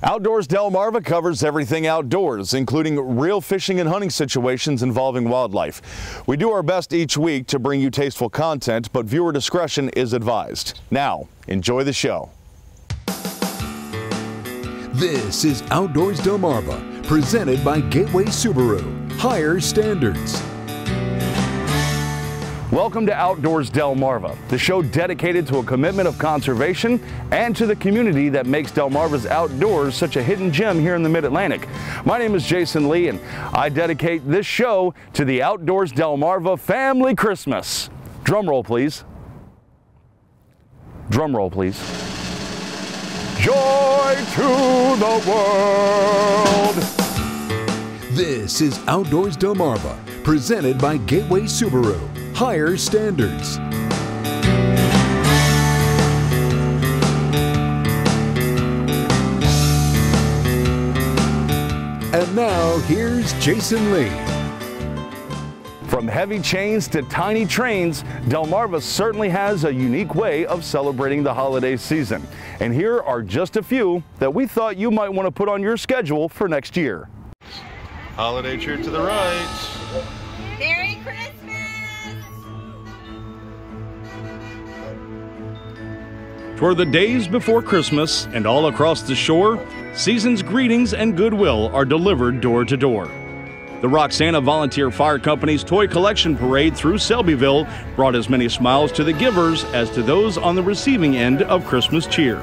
Outdoors Delmarva covers everything outdoors, including real fishing and hunting situations involving wildlife. We do our best each week to bring you tasteful content, but viewer discretion is advised. Now, enjoy the show. This is Outdoors Delmarva, presented by Gateway Subaru. Higher standards. Welcome to Outdoors Delmarva, the show dedicated to a commitment of conservation and to the community that makes Delmarva's outdoors such a hidden gem here in the Mid-Atlantic. My name is Jason Lee, and I dedicate this show to the Outdoors Delmarva Family Christmas. Drum roll, please. Drum roll, please. Joy to the world. This is Outdoors Delmarva, presented by Gateway Subaru. Higher standards. And now, here's Jason Lee. From heavy chains to tiny trains, Delmarva certainly has a unique way of celebrating the holiday season. And here are just a few that we thought you might want to put on your schedule for next year. Holiday cheer to the right. Merry Christmas! For the days before Christmas and all across the shore, season's greetings and goodwill are delivered door to door. The Roxana Volunteer Fire Company's Toy Collection Parade through Selbyville brought as many smiles to the givers as to those on the receiving end of Christmas cheer.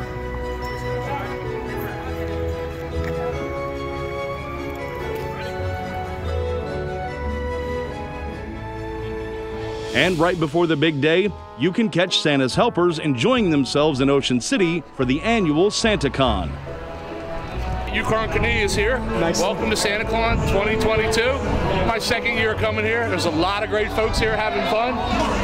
And right before the big day, you can catch Santa's helpers enjoying themselves in Ocean City for the annual SantaCon. Yukon Kane is here. Nice. Welcome to SantaCon 2022. My second year coming here. There's a lot of great folks here having fun.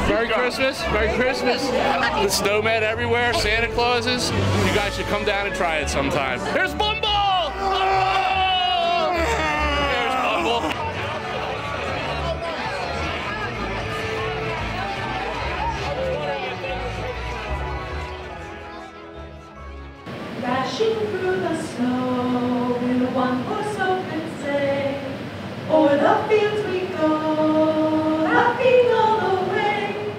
Merry Christmas. Merry Christmas. The snowmen everywhere, Santa Clauses. You guys should come down and try it sometime. Here's Bumble! Oh! There's Bumble. Dashing through the snow in a one-horse open sleigh, o'er the fields we go, laughing all the way.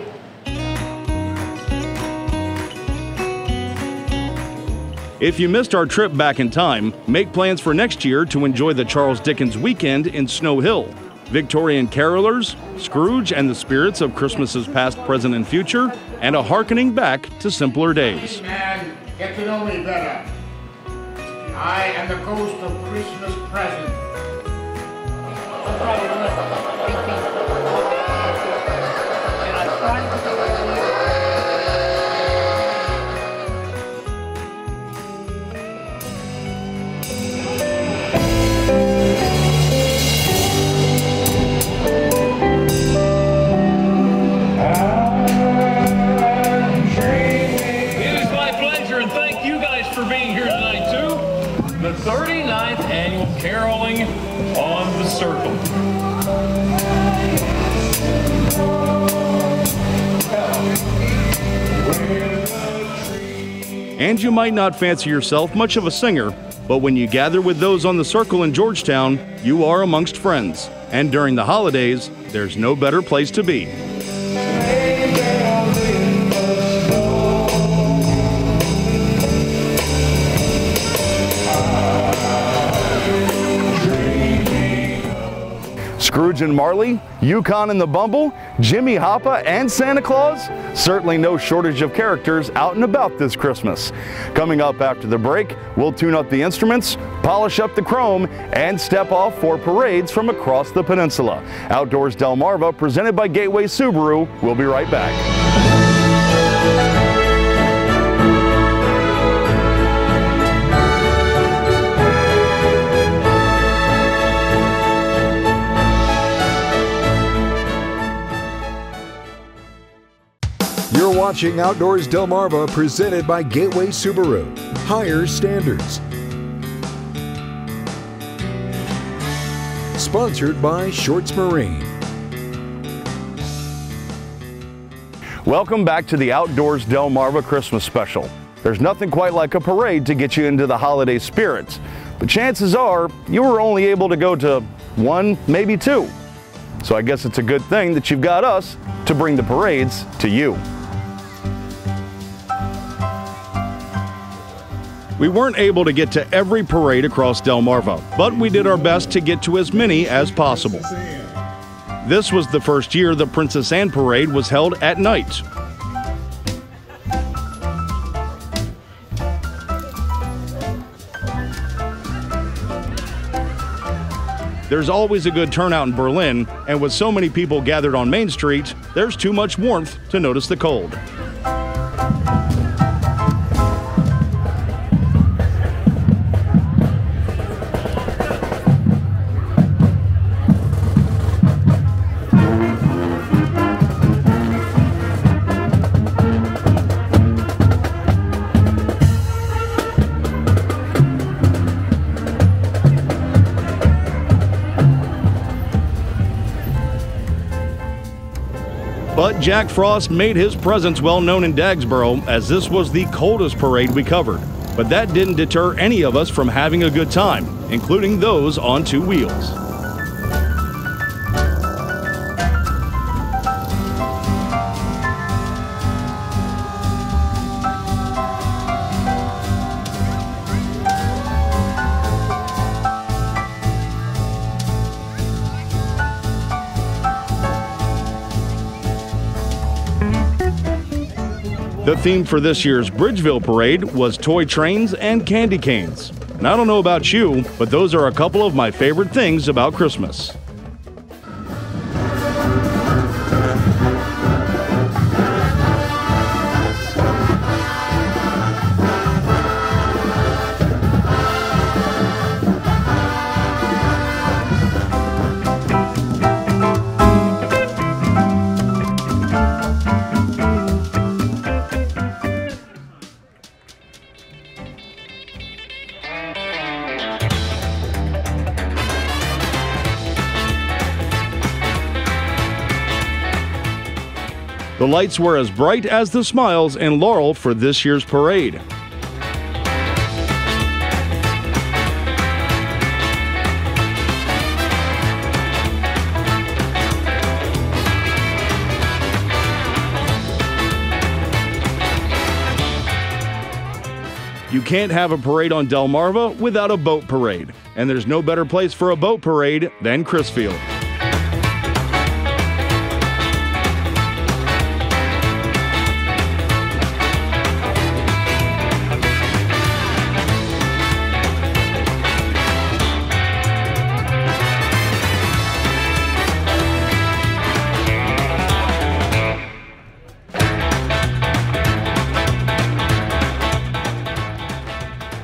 If you missed our trip back in time, make plans for next year to enjoy the Charles Dickens weekend in Snow Hill. Victorian carolers, Scrooge and the spirits of Christmases past, present, and future, and a hearkening back to simpler days. Hey man, get to know me better. I am the ghost of Christmas present. The 39th annual Caroling on the Circle. And you might not fancy yourself much of a singer, but when you gather with those on the Circle in Georgetown, you are amongst friends. And during the holidays, there's no better place to be. Scrooge and Marley, Yukon and the Bumble, Jimmy Hoppa, and Santa Claus? Certainly no shortage of characters out and about this Christmas. Coming up after the break, we'll tune up the instruments, polish up the chrome, and step off for parades from across the peninsula. Outdoors Delmarva, presented by Gateway Subaru. We'll be right back. You're watching Outdoors Delmarva, presented by Gateway Subaru. Higher standards. Sponsored by Shorts Marine. Welcome back to the Outdoors Delmarva Christmas Special. There's nothing quite like a parade to get you into the holiday spirit, but chances are you were only able to go to one, maybe two. So I guess it's a good thing that you've got us to bring the parades to you. We weren't able to get to every parade across Delmarva, but we did our best to get to as many as possible. This was the first year the Princess Anne Parade was held at night. There's always a good turnout in Berlin, and with so many people gathered on Main Street, there's too much warmth to notice the cold. But Jack Frost made his presence well known in Dagsboro, as this was the coldest parade we covered. But that didn't deter any of us from having a good time, including those on two wheels. The theme for this year's Bridgeville Parade was toy trains and candy canes. And I don't know about you, but those are a couple of my favorite things about Christmas. The lights were as bright as the smiles in Laurel for this year's parade. You can't have a parade on Delmarva without a boat parade, and there's no better place for a boat parade than Crisfield.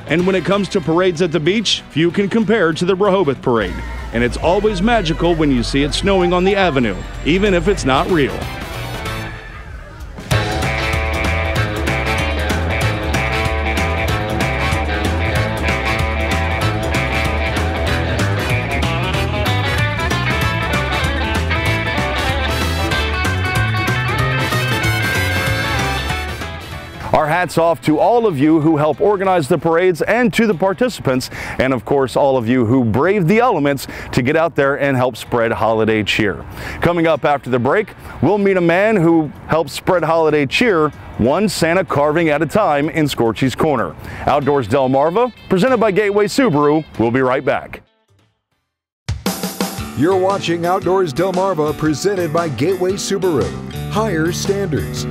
And when it comes to parades at the beach, few can compare to the Rehoboth Parade. And it's always magical when you see it snowing on the avenue, even if it's not real. Our hats off to all of you who help organize the parades and to the participants, and of course all of you who braved the elements to get out there and help spread holiday cheer. Coming up after the break, we'll meet a man who helps spread holiday cheer one Santa carving at a time in Scorchy's Corner. Outdoors Delmarva, presented by Gateway Subaru. We'll be right back. You're watching Outdoors Delmarva, presented by Gateway Subaru. Higher standards.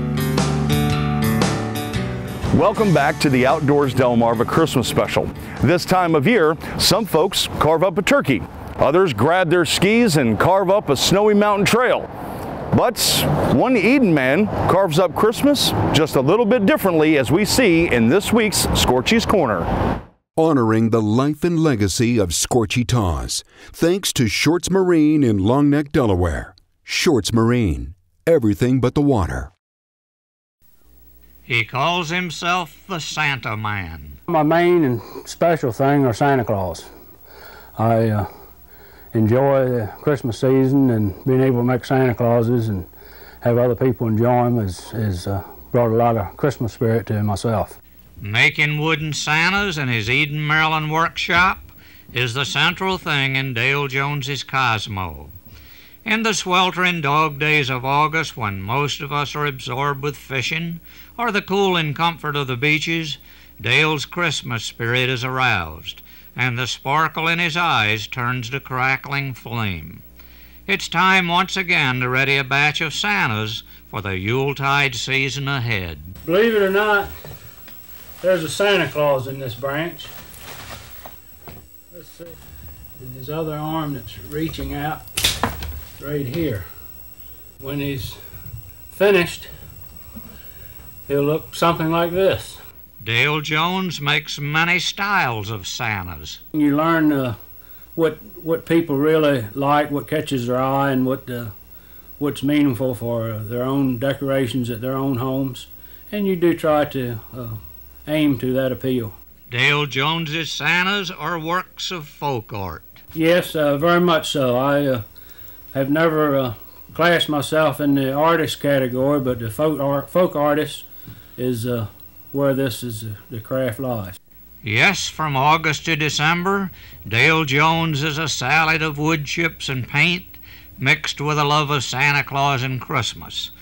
Welcome back to the Outdoors Delmarva Christmas Special. This time of year, some folks carve up a turkey. Others grab their skis and carve up a snowy mountain trail. But one Eden man carves up Christmas just a little bit differently, as we see in this week's Scorchy's Corner. Honoring the life and legacy of Scorchy Taws, thanks to Shorts Marine in Long Neck, Delaware. Shorts Marine, everything but the water. He calls himself the Santa Man. My main and special thing are Santa Claus. I enjoy the Christmas season, and being able to make Santa Clauses and have other people enjoy them has brought a lot of Christmas spirit to myself. Making wooden Santas in his Eden, Maryland workshop is the central thing in Dale Jones's Cosmo. In the sweltering dog days of August, when most of us are absorbed with fishing or the cooling comfort of the beaches, Dale's Christmas spirit is aroused, and the sparkle in his eyes turns to crackling flame. It's time once again to ready a batch of Santas for the Yuletide season ahead. Believe it or not, there's a Santa Claus in this branch. Let's see. And his other arm that's reaching out right here. When he's finished, he'll look something like this. Dale Jones makes many styles of Santas. You learn what people really like, what catches their eye, and what's meaningful for their own decorations at their own homes, and you do try to aim to that appeal. Dale Jones's Santas are works of folk art. Yes, very much so. I have never classed myself in the artist category, but the folk artist is where the craft lies. Yes, from August to December, Dale Jones is a salad of wood chips and paint mixed with a love of Santa Claus and Christmas.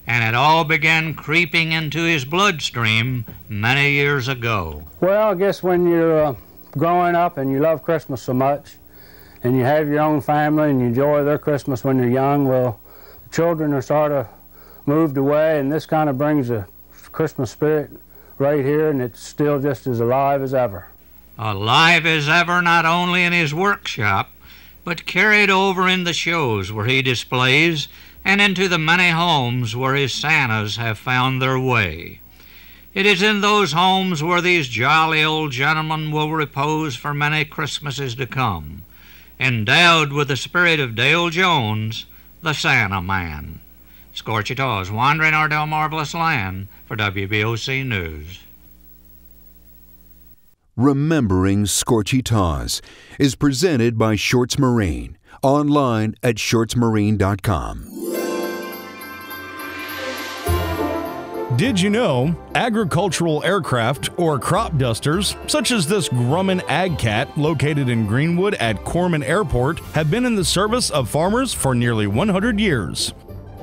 And it all began creeping into his bloodstream many years ago. Well, I guess when you're growing up and you love Christmas so much, and you have your own family and you enjoy their Christmas when you're young, well, the children are sort of moved away, and this kind of brings the Christmas spirit right here, and it's still just as alive as ever. Alive as ever not only in his workshop, but carried over in the shows where he displays and into the many homes where his Santas have found their way. It is in those homes where these jolly old gentlemen will repose for many Christmases to come, endowed with the spirit of Dale Jones, the Santa Man. Scorchy Taws, wandering our Delmarva land for WBOC News. Remembering Scorchy Taws is presented by Shorts Marine, online at shortsmarine.com. Did you know agricultural aircraft or crop dusters, such as this Grumman Ag Cat located in Greenwood at Corman Airport, have been in the service of farmers for nearly 100 years?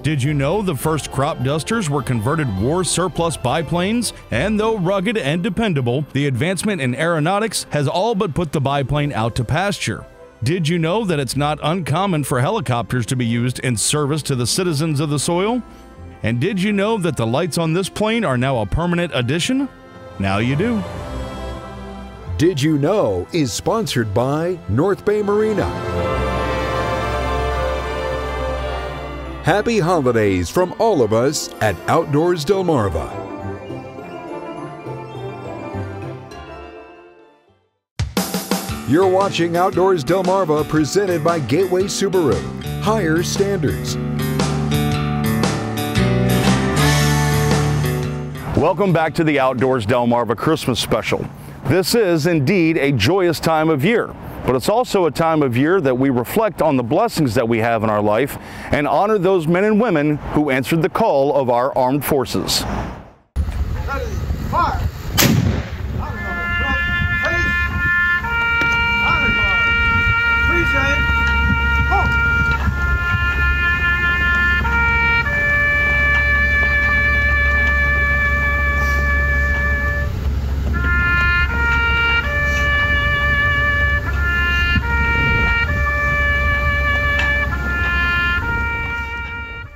Did you know the first crop dusters were converted war surplus biplanes? And though rugged and dependable, the advancement in aeronautics has all but put the biplane out to pasture. Did you know that it's not uncommon for helicopters to be used in service to the citizens of the soil? And did you know that the lights on this plane are now a permanent addition? Now you do. Did You Know is sponsored by North Bay Marina. Happy holidays from all of us at Outdoors Delmarva. You're watching Outdoors Delmarva, presented by Gateway Subaru. Higher standards. Welcome back to the Outdoors Delmarva Christmas Special. This is indeed a joyous time of year, but it's also a time of year that we reflect on the blessings that we have in our life and honor those men and women who answered the call of our armed forces. Ready, fire!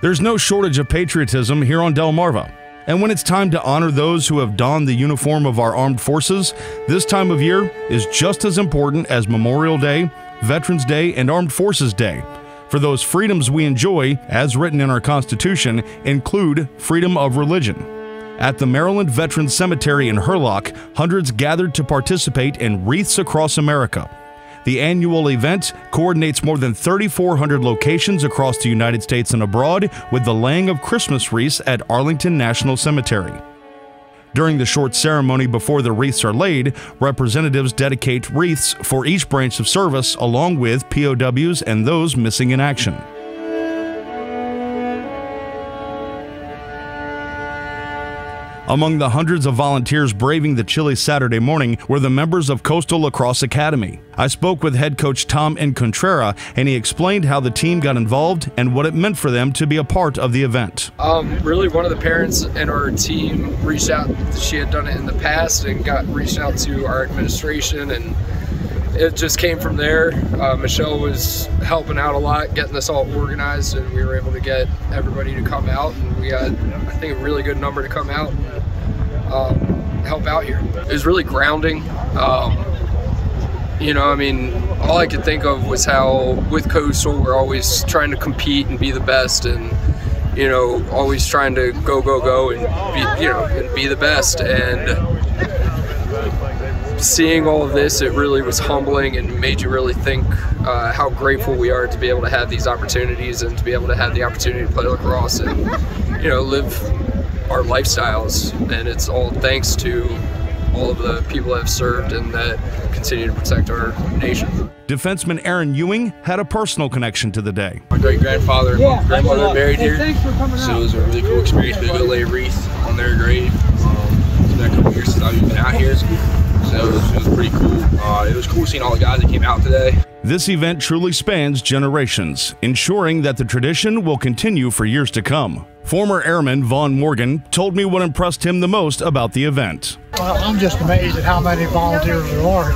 There's no shortage of patriotism here on Delmarva. And when it's time to honor those who have donned the uniform of our armed forces, this time of year is just as important as Memorial Day, Veterans Day, and Armed Forces Day. For those freedoms we enjoy, as written in our Constitution, include freedom of religion. At the Maryland Veterans Cemetery in Hurlock, hundreds gathered to participate in Wreaths Across America. The annual event coordinates more than 3,400 locations across the United States and abroad with the laying of Christmas wreaths at Arlington National Cemetery. During the short ceremony before the wreaths are laid, representatives dedicate wreaths for each branch of service along with POWs and those missing in action. Among the hundreds of volunteers braving the chilly Saturday morning were the members of Coastal Lacrosse Academy. I spoke with head coach Tom Incontrera, and he explained how the team got involved and what it meant for them to be a part of the event. Really, one of the parents in our team reached out. She had done it in the past and reached out to our administration, and it just came from there. Michelle was helping out a lot, getting this all organized, and we were able to get everybody to come out. And we had, I think, a really good number to come out and help out here. It was really grounding. You know, I mean, all I could think of was how with Coastal we're always trying to compete and be the best, and you know, always trying to go and be, you know, and be the best. And seeing all of this, it really was humbling and made you really think how grateful we are to be able to have these opportunities and to be able to have the opportunity to play lacrosse and, you know, live our lifestyles. And it's all thanks to all of the people that have served and that continue to protect our nation. Defenseman Aaron Ewing had a personal connection to the day. My great-grandfather and grandmother are buried here, so it was a really cool experience to be able to lay a wreath on their grave. It's been a couple years since I've been out here. So it was pretty cool. It was cool seeing all the guys that came out today. This event truly spans generations, ensuring that the tradition will continue for years to come. Former airman Vaughn Morgan told me what impressed him the most about the event. Well, I'm just amazed at how many volunteers there are.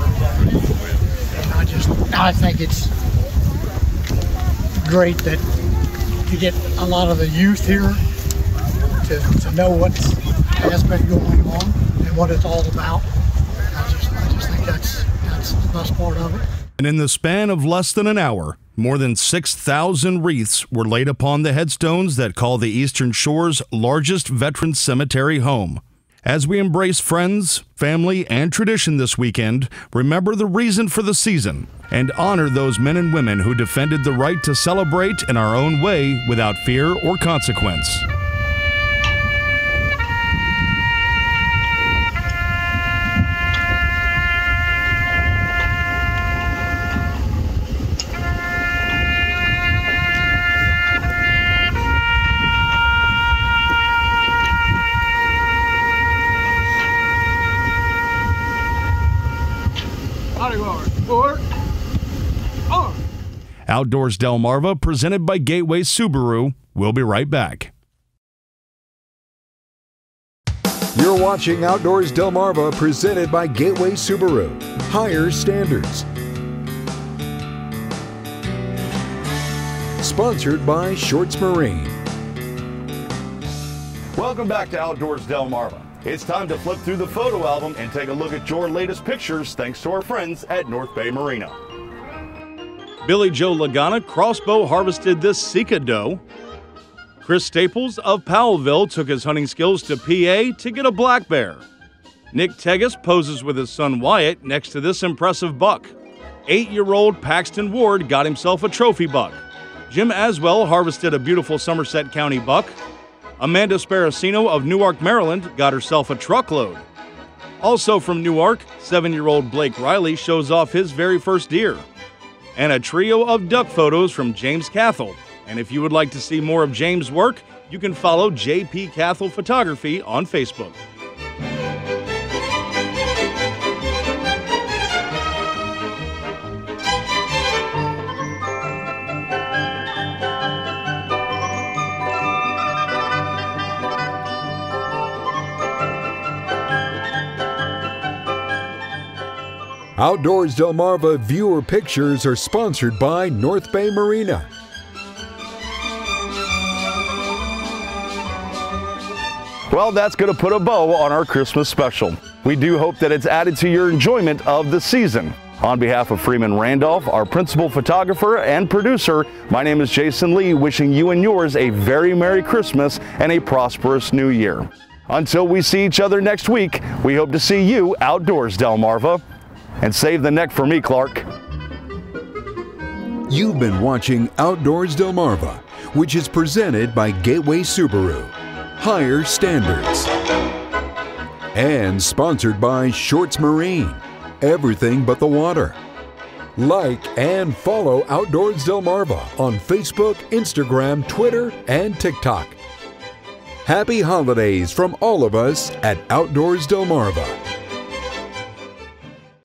And I think it's great that you get a lot of the youth here to know what has been going on and what it's all about. I just think that's the best part of it. And in the span of less than an hour, more than 6,000 wreaths were laid upon the headstones that call the Eastern Shore's largest veteran cemetery home. As we embrace friends, family, and tradition this weekend, remember the reason for the season and honor those men and women who defended the right to celebrate in our own way without fear or consequence. Outdoors Delmarva, presented by Gateway Subaru. We'll be right back. You're watching Outdoors Delmarva, presented by Gateway Subaru. Higher standards. Sponsored by Shorts Marine. Welcome back to Outdoors Delmarva. It's time to flip through the photo album and take a look at your latest pictures thanks to our friends at North Bay Marina. Billy Joe Lagana crossbow harvested this Sika doe. Chris Staples of Powellville took his hunting skills to PA to get a black bear. Nick Tegas poses with his son Wyatt next to this impressive buck. 8-year-old Paxton Ward got himself a trophy buck. Jim Aswell harvested a beautiful Somerset County buck. Amanda Sparacino of Newark, Maryland got herself a truckload. Also from Newark, 7-year-old Blake Riley shows off his very first deer. And a trio of duck photos from James Cathell. And if you would like to see more of James' work, you can follow JP Cathell Photography on Facebook. Outdoors Delmarva viewer pictures are sponsored by North Bay Marina. Well, that's going to put a bow on our Christmas special. We do hope that it's added to your enjoyment of the season. On behalf of Freeman Randolph, our principal photographer and producer, my name is Jason Lee, wishing you and yours a very Merry Christmas and a prosperous New Year. Until we see each other next week, we hope to see you outdoors, Delmarva. And save the neck for me, Clark. You've been watching Outdoors Delmarva, which is presented by Gateway Subaru. Higher standards. And sponsored by Shorts Marine. Everything but the water. Like and follow Outdoors Delmarva on Facebook, Instagram, Twitter, and TikTok. Happy holidays from all of us at Outdoors Delmarva.